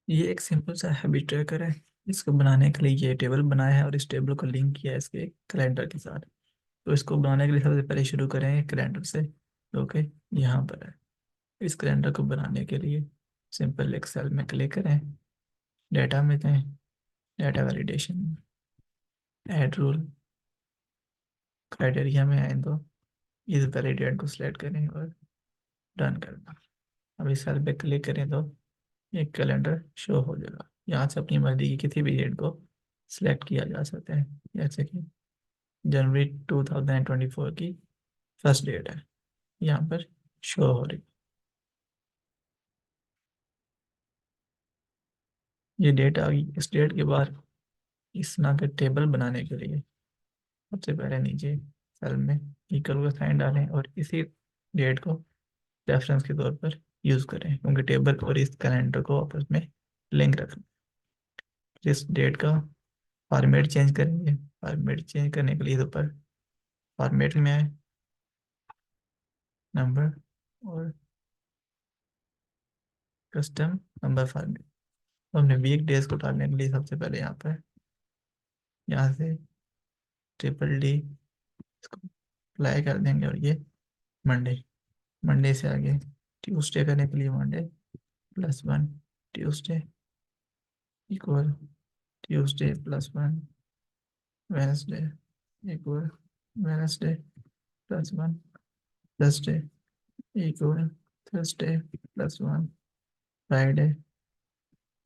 ये एक सिंपल सा हैबिट ट्रैकर है। इसको बनाने के लिए ये टेबल बनाया है और इस टेबल को लिंक किया है इसके कैलेंडर के साथ। तो इसको बनाने के लिए सबसे पहले शुरू करें कैलेंडर से। ओके, यहाँ पर है। इस कैलेंडर को बनाने के लिए सिंपल एक सेल में क्लिक करें, डेटा में दें, data validation, add rule, criteria में आए तो इस वैलिडेट को सिलेक्ट करें और डन करना। अब इस सेल पे क्लिक करें तो एक कैलेंडर शो हो जाएगा। यहाँ से अपनी मर्जी की किसी भी डेट को सिलेक्ट किया जा सकता है, जैसे कि जनवरी 2024 की फर्स्ट डेट है, यहाँ पर शो हो रही। ये डेट आ गई। इस डेट के बाद इस नाम के टेबल बनाने के लिए सबसे पहले नीचे सेल में इक्वल का साइन डालें और इसी डेट को रेफरेंस के तौर पर यूज़ करें, क्योंकि टेबल और इस कैलेंडर को आपस में लिंक रखना। इस डेट का फॉर्मेट चेंज करेंगे। फॉर्मेट चेंज करने के लिए ऊपर फॉर्मेट में आए, नंबर और कस्टम नंबर फॉर्मेट। तो हमने वीक डेज को डालने के लिए सबसे पहले यहाँ से ट्रिपल डी इसको अप्लाई कर देंगे और ये मंडे। मंडे से आगे ट्यूसडे करने के लिए Monday +1, Tuesday equal Tuesday +1, Wednesday equal Wednesday +1, Thursday equal Thursday +1, Friday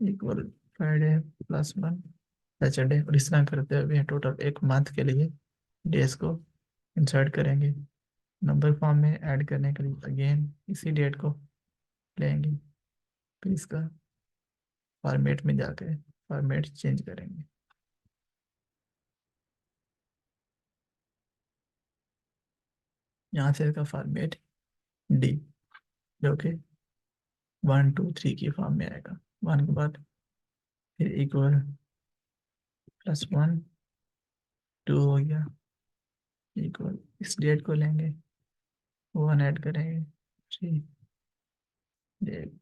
equal Friday +1, Saturday. और इस तरह करते हुए टोटल एक मंथ के लिए डेज को इंसर्ट करेंगे। नंबर फॉर्म में ऐड करने के लिए अगेन इसी डेट को लेंगे, फिर इसका फॉर्मेट में जाकर फॉर्मेट चेंज करेंगे। यहाँ से इसका फॉर्मेट डी, जो कि 1 2 3 की फॉर्म में आएगा। 1 के बाद फिर इक्वल +1, 2 हो गया इक्वल, इस डेट को लेंगे, 1 ऐड करेंगे, 3 डेट।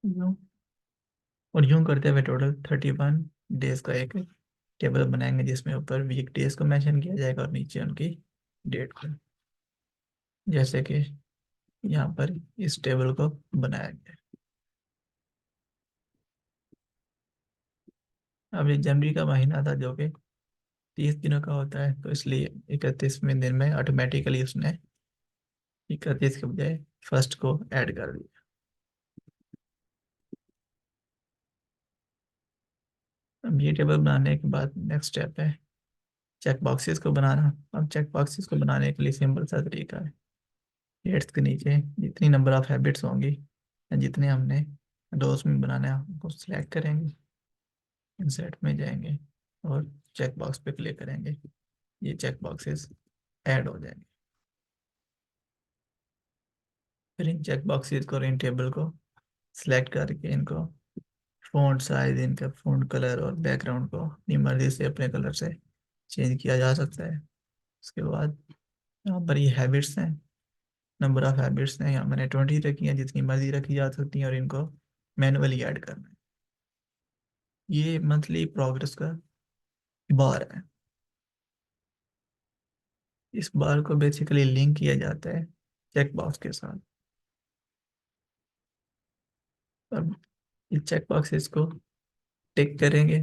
यूँ और यूँ करते हुए टोटल 31 डेज का एक टेबल बनाएंगे, जिसमें ऊपर वीक डेज को मेंशन किया जाएगा और नीचे उनकी डेट को, जैसे कि यहाँ पर इस टेबल को बनाया गया है। अब ये जनवरी का महीना था, जो कि 30 दिनों का होता है, तो इसलिए 31वें दिन में ऑटोमेटिकली उसने 31 के बजाय फर्स्ट को ऐड कर दिया। अब ये टेबल बनाने के बाद नेक्स्ट स्टेप है चेक बॉक्सेस को बनाना। अब चेक बॉक्सेस को बनाने के लिए सिंपल सा तरीका है। डेट्स के नीचे जितनी नंबर ऑफ हैबिट्स होंगी या जितने हमने रोज में बनाना है उनको सिलेक्ट करेंगे, इंसर्ट में जाएंगे और चेक बॉक्स पे क्लिक करेंगे। ये चेक बॉक्सेस ऐड हो जाएंगे। फिर इन चेक बॉक्सेस को और इन टेबल को सिलेक्ट करके इनको फ़ॉन्ट साइज, इनका फ़ॉन्ट कलर और बैकग्राउंड को अपनी मर्जी से अपने कलर से चेंज किया जा सकता है। उसके बाद यहाँ पर ये हैबिट्स हैं, नंबर ऑफ हैबिट्स हैं, यहाँ मैंने 20 रखी हैं, जितनी मर्जी रखी जा सकती हैं और इनको मैनुअली ऐड करना है। ये मंथली प्रोग्रेस का बार है। इस बार को बेसिकली लिंक किया जाता है चेक बॉक्स के साथ। अब इस चेक बॉक्सेस को टिक करेंगे।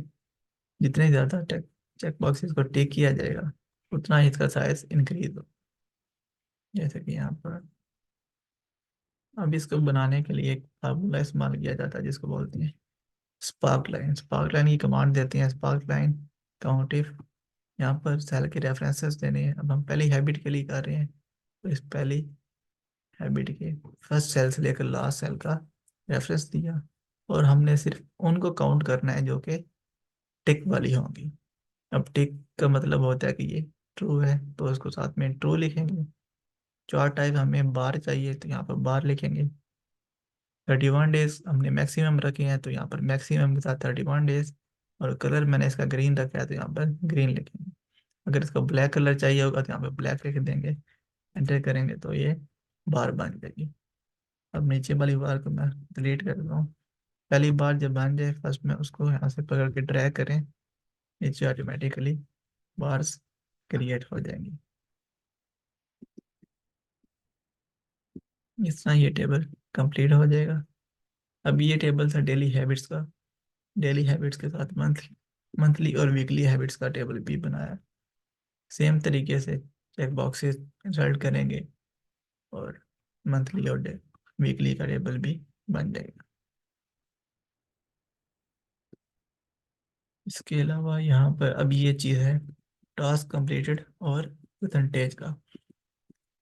जितने ज़्यादा टेक चेक बॉक्सेस को टिक किया जाएगा उतना ही इसका साइज इंक्रीज हो, जैसे कि यहाँ पर। अब इसको बनाने के लिए एक फार्मूला इस्तेमाल किया जाता है, जिसको बोलते हैं स्पार्क लाइन। स्पार्क लाइन की कमांड देते हैं स्पार्क लाइन काउंट इफ। यहाँ पर सेल के रेफरेंसेस देने हैं। अब हम पहली हैबिट के लिए कर रहे हैं, तो इस पहली हैबिट के फर्स्ट सेल से लेकर लास्ट सेल का रेफरेंस दिया और हमने सिर्फ उनको काउंट करना है जो कि टिक वाली होंगी। अब टिक का मतलब होता है कि ये ट्रू है, तो इसको साथ में ट्रू लिखेंगे। चार्ट टाइप हमें बार चाहिए, तो यहाँ पर बार लिखेंगे। 31 डेज हमने मैक्सिमम रखे हैं, तो यहाँ पर मैक्सिमम के साथ 31 डेज। और कलर मैंने इसका ग्रीन रखा है, तो यहाँ पर ग्रीन लिखेंगे। अगर इसको ब्लैक कलर चाहिए होगा तो यहाँ पे ब्लैक लिख देंगे, एंटर करेंगे तो ये बार बन जाएगी। अब नीचे वाली बार को मैं डिलीट कर देता हूँ। पहली बार जब बन जाए फर्स्ट में उसको यहाँ से पकड़ के ड्रैग करें, नीचे ऑटोमेटिकली बार्स क्रिएट हो जाएंगी। इस तरह ये टेबल कंप्लीट हो जाएगा। अब ये टेबल था डेली हैबिट्स का। डेली हैबिट्स के साथ मंथली मंथली और वीकली हैबिट्स का टेबल भी बनाया। सेम तरीके से चेक बॉक्सेस इंसर्ट करेंगे और मंथली और वीकली का टेबल भी बन जाएगा। इसके अलावा यहाँ पर अब ये चीज़ है टास्क कंप्लीटेड और परसेंटेज का।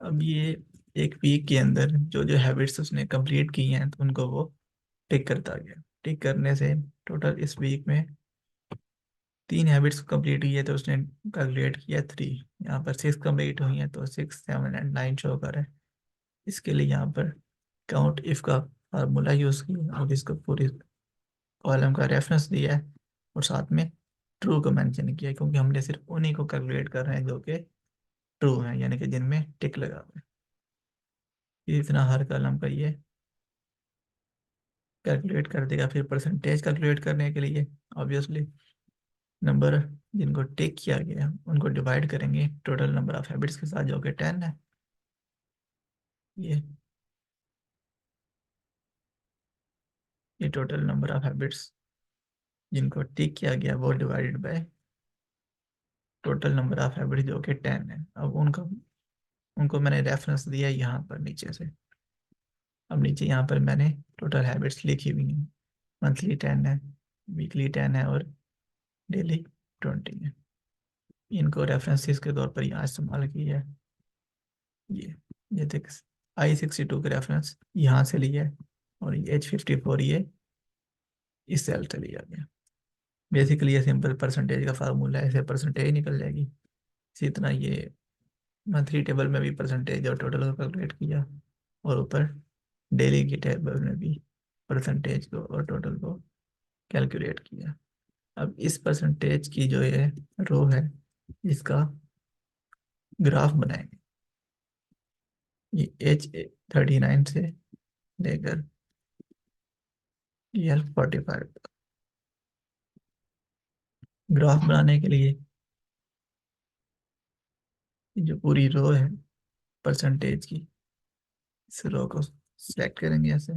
अब ये एक वीक के अंदर जो जो हैबिट्स उसने कंप्लीट की हैं तो उनको वो टिक करता गया। टिक करने से टोटल इस वीक में 3 हैबिट्स कंप्लीट हुई है तो उसने कैलकुलेट किया 3। यहाँ पर 6 कंप्लीट हुई हैं तो 6, 7 एंड 9 शो कर है। इसके लिए यहाँ पर काउंट इफ का फार्मूला यूज़ किया और इसको पूरी कॉलम का रेफरेंस दिया है और साथ में ट्रू को मेंशन किया क्योंकि हमने सिर्फ उन्हीं को कैलकुलेट कर रहे हैं जो कि ट्रू हैं, यानी कि जिनमें टिक लगा हुआ है। इतना हर कॉलम का ये कैलकुलेट कर देगा। फिर परसेंटेज कैलकुलेट करने के लिए ऑब्वियसली नंबर जिनको टिक किया गया उनको डिवाइड करेंगे टोटल नंबर ऑफ हैबिट्स के साथ जो कि 10 है। ये ये टोटल नंबर ऑफ हैबिट्स जिनको टिक किया गया वो divided by total number of habits जो कि 10 है। अब उनको उनको मैंने रेफरेंस दिया यहाँ पर नीचे से। अब नीचे यहाँ पर मैंने टोटल हैबिट्स लिखी हुई हैं। मंथली 10 है, वीकली 10 है और डेली 20 है। इनको रेफरेंसेस के तौर पर यहाँ इस्तेमाल किया है। ये ये देख, I62 का रेफरेंस यहाँ से लिया है और ये H54 ये इस सेल से लिया गया। बेसिकली ये सिंपल परसेंटेज का फार्मूला है, ऐसे परसेंटेज निकल जाएगी। इसी तरह ये मंथली टेबल में भी परसेंटेज और टोटल को कैलकुलेट किया और ऊपर डेली की टेबल में भी परसेंटेज को और टोटल को कैलकुलेट किया। अब इस परसेंटेज की जो ये रो है इसका ग्राफ बनाएंगे। ये H39 से लेकर L45 ग्राफ बनाने के लिए जो पूरी रो है परसेंटेज की, इस रो को सिलेक्ट करेंगे ऐसे।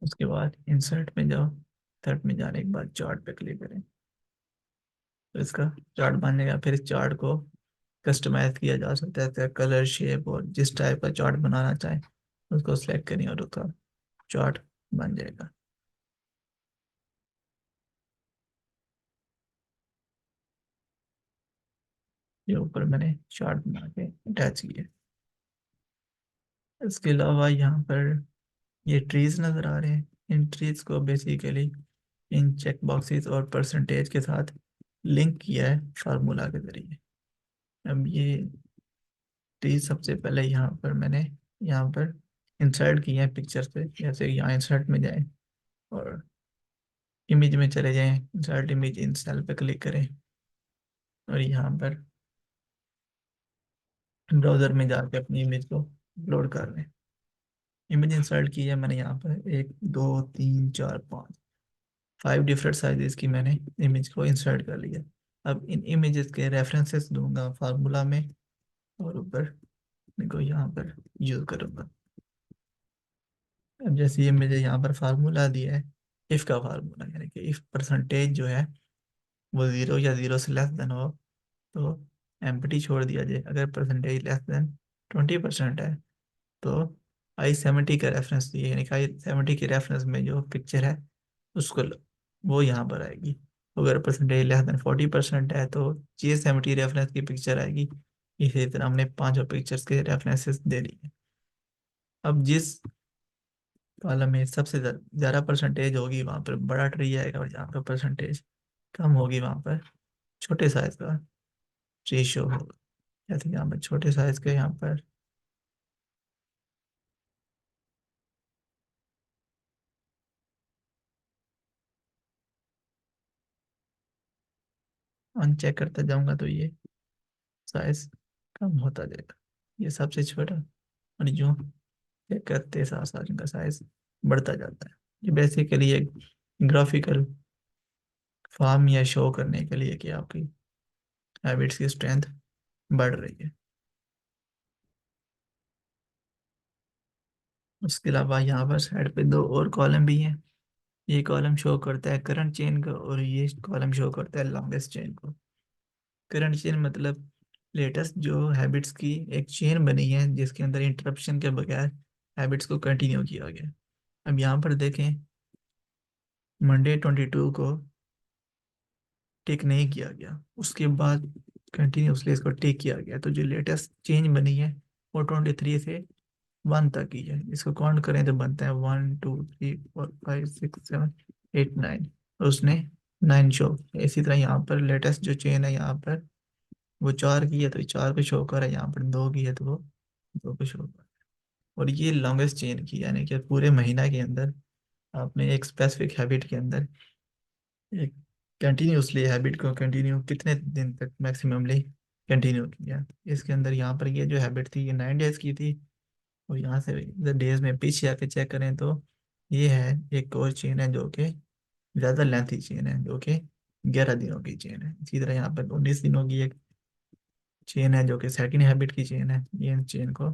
उसके बाद इंसर्ट में जाओ, इंसर्ट में जाने के बाद चार्ट पे क्लिक करें तो इसका चार्ट बन जाएगा। फिर इस चार्ट को कस्टमाइज किया जा सकता है कलर शेप और जिस टाइप का चार्ट बनाना चाहें उसको सिलेक्ट करें और उसका चार्ट बन जाएगा। ये ऊपर मैंने चार्ट बना के अटैच किया। इसके अलावा यहाँ पर ये ट्रीज नज़र आ रहे हैं। इन ट्रीज को बेसिकली इन चेक बॉक्सेस और परसेंटेज के साथ लिंक किया है फार्मूला के जरिए। अब ये ट्रीज सबसे पहले यहाँ पर मैंने यहाँ पर इंसर्ट किए हैं पिक्चर से। जैसे यहाँ इंसर्ट में जाएं और इमेज में चले जाएं, इंसर्ट इमेज इन सेल पे क्लिक करें और यहाँ पर ब्राउज़र में जाके अपनी इमेज को अपलोड कर लें। इमेज इंसर्ट की है मैंने यहाँ पर 1, 2, 3, 4, 5 5 डिफरेंट साइजेस की मैंने इमेज को इंसर्ट कर लिया। अब इन इमेजेस के रेफरेंसेस दूंगा फार्मूला में और ऊपर इनको यहाँ पर यूज़ करूँगा। अब जैसे ये मुझे यहाँ पर फार्मूला दिया है इफ़ का फार्मूला, यानी कि इफ़ परसेंटेज जो है वो 0 या 0 से लेस देन हो तो एम्प्टी छोड़ दिया जाए। अगर परसेंटेज लेस देन 20% है तो I70 का रेफरेंस दिए, यानी कि I70 के रेफरेंस में जो पिक्चर है उसको वो यहाँ पर आएगी। अगर परसेंटेज लेस देन 40% है तो J70 रेफरेंस की पिक्चर आएगी। इसी तरह हमने 5 पिक्चर्स के रेफरेंसेस दे दिए। अब जिस कॉलम में सबसे ज़्यादा परसेंटेज होगी वहाँ पर बड़ा ट्री आएगा और जहाँ पर परसेंटेज कम होगी वहाँ पर छोटे साइज का ट्री शो होगा। जैसे यहाँ पर छोटे साइज के यहाँ पर अनचेक करता जाऊंगा तो ये साइज कम होता जाएगा, ये सबसे छोटा। और जो चेक करते साथ साथ इनका साइज बढ़ता जाता है। ये बेसिकली एक ग्राफिकल फॉर्म या शो करने के लिए कि आपकी हैबिट्स की स्ट्रेंथ बढ़ रही है। उसके अलावा यहाँ पर साइड पे दो और कॉलम भी हैं। ये कॉलम शो करता है करंट चेन को, और ये कॉलम शो करता है लॉन्गेस्ट चेन को। करंट चेन मतलब लेटेस्ट जो हैबिट्स की एक चेन बनी है जिसके अंदर इंटरप्शन के बगैर हैबिट्स को कंटिन्यू किया गया। अब यहाँ पर देखें, मंडे 22 को टिक नहीं किया गया, उसके बाद कंटिन्यूसली इसको टिक किया गया, तो जो लेटेस्ट चेंज बनी है वो 23 से 1 तक की है। इसको काउंट करें तो बनता है 1 2 3 4 5 6 7 8 9, और उसने 9 शो। इसी तरह यहाँ पर लेटेस्ट जो चेन है यहाँ पर वो 4 की है तो 4 को शो कर रहा है, यहाँ पर 2 की है तो वो 2 को शो कर रहा है। और ये लॉन्गेस्ट चेन की, यानी कि पूरे महीना के अंदर आपने एक स्पेसिफिक हैबिट के अंदर एक कंटिन्यूसली हैबिट को कंटिन्यू कितने दिन तक मैक्सिममली कंटिन्यू किया। इसके अंदर यहाँ पर ये जो हैबिट थी ये 9 डेज की थी, और यहाँ से डेज में पीछे आके चेक करें तो ये है एक और चेन है जो कि ज़्यादा लेंथी चेन है, जो कि 11 दिनों की चेन है। इसी तरह यहाँ पर 19 दिनों की एक चेन है जो कि सेकंड हैबिट की चेन है। ये चेन को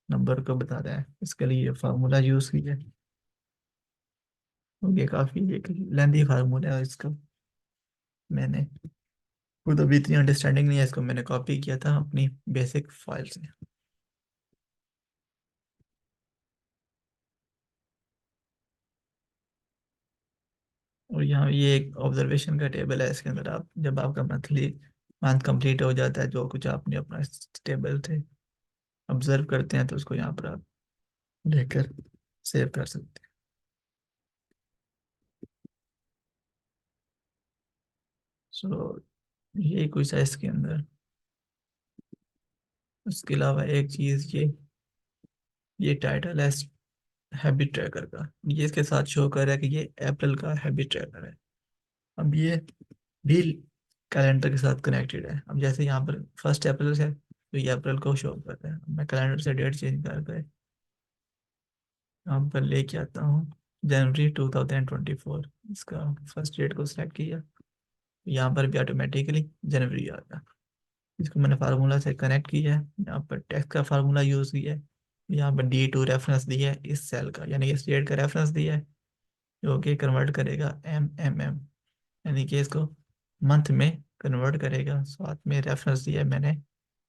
नंबर को बताता है, इसके लिए ये फार्मूला यूज़ किया है। और ये काफ़ी एक लेंथी फार्मूला है, इसका मैंने खुद अभी इतनी अंडरस्टैंडिंग नहीं है, इसको मैंने कॉपी किया था अपनी बेसिक फाइल से। और यहाँ ये एक ऑब्जर्वेशन का टेबल है, इसके अंदर आप जब आपका मंथ कंप्लीट हो जाता है, जो कुछ आपने अपना टेबल से ऑब्जर्व करते हैं तो उसको यहाँ पर आप लेकर सेव कर सकते हैं। सो ये कुछ है इसके अंदर। उसके अलावा एक चीज़ ये टाइटल है हैबिट ट्रैकर का, ये इसके साथ शो कर रहा है कि ये अप्रैल का हैबिट ट्रैकर है। अब ये भी कैलेंडर के साथ कनेक्टेड है। अब जैसे यहाँ पर 1 अप्रैल है तो ये अप्रैल को शो कर रहा है। अब मैं कैलेंडर से डेट चेंज करके यहाँ पर लेके आता हूँ जनवरी 2024, इसका फर्स्ट डेट को सिलेक्ट किया, यहाँ पर भी ऑटोमेटिकली जनवरी आ गया। इसको मैंने फार्मूला से कनेक्ट किया है, यहाँ पर टेक्स्ट का फार्मूला यूज़ किया है, यहाँ पर D2 रेफरेंस दिया है इस सेल का, यानी इस डेट का रेफरेंस दिया है, जो कि कन्वर्ट करेगा MM, यानी कि इसको मंथ में कन्वर्ट करेगा। साथ में रेफरेंस दिया है मैंने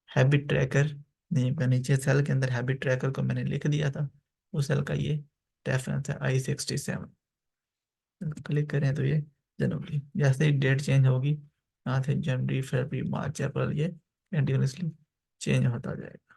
हैबिट ट्रैकर नेम का, नीचे सेल के अंदर हैबिट ट्रैकर को मैंने लिख दिया था, उस सेल का ये रेफरेंस है I67। क्लिक करें तो ये जनवरी, जैसे ही डेट चेंज होगी यहाँ से जनवरी फरवरी मार्च अप्रैल ये कंटिन्यूसली चेंज होता जाएगा।